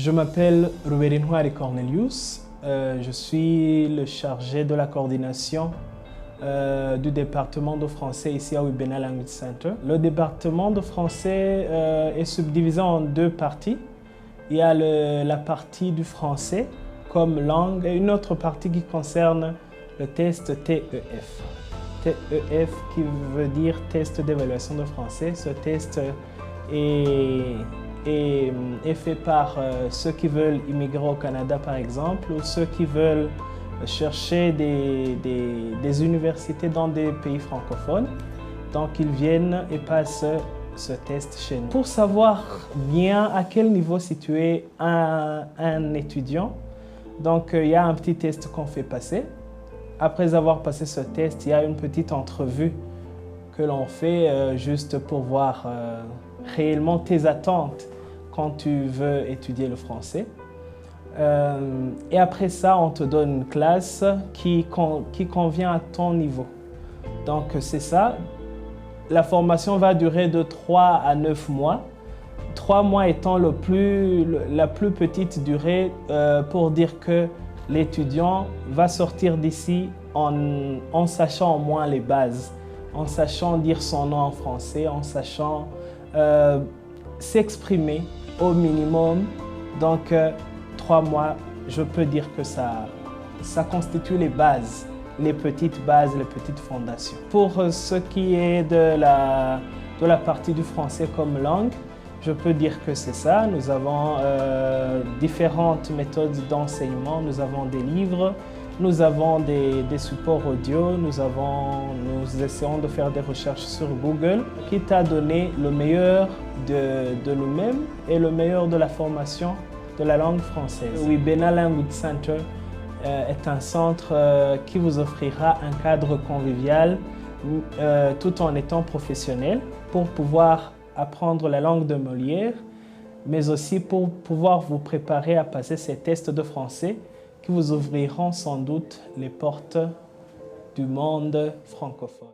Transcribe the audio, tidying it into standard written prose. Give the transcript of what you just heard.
Je m'appelle Ruben Cornelius. Je suis le chargé de la coordination du département de français ici à Wibena Language Center. Le département de français est subdivisé en deux parties. Il y a la partie du français comme langue et une autre partie qui concerne le test TEF. TEF qui veut dire test d'évaluation de français. Ce test est fait par ceux qui veulent immigrer au Canada par exemple ou ceux qui veulent chercher des universités dans des pays francophones. Donc ils viennent et passent ce test chez nous. Pour savoir bien à quel niveau situer un étudiant, donc il y a un petit test qu'on fait passer. Après avoir passé ce test, il y a une petite entrevue que l'on fait juste pour voir réellement tes attentes quand tu veux étudier le français. Et après ça, on te donne une classe qui convient à ton niveau. Donc c'est ça. La formation va durer de 3 à 9 mois. 3 mois étant la plus petite durée pour dire que l'étudiant va sortir d'ici en sachant au moins les bases, en sachant dire son nom en français, en sachant s'exprimer au minimum. Donc 3 mois, je peux dire que ça constitue les bases, les petites fondations. Pour ce qui est de la partie du français comme langue, je peux dire que c'est ça. Nous avons différentes méthodes d'enseignement. Nous avons des livres, nous avons des supports audio, nous essayons de faire des recherches sur Google qui t'a donné le meilleur de nous-mêmes et le meilleur de la formation de la langue française. Wibena Language Center est un centre qui vous offrira un cadre convivial tout en étant professionnel pour pouvoir apprendre la langue de Molière, mais aussi pour pouvoir vous préparer à passer ces tests de français qui vous ouvriront sans doute les portes du monde francophone.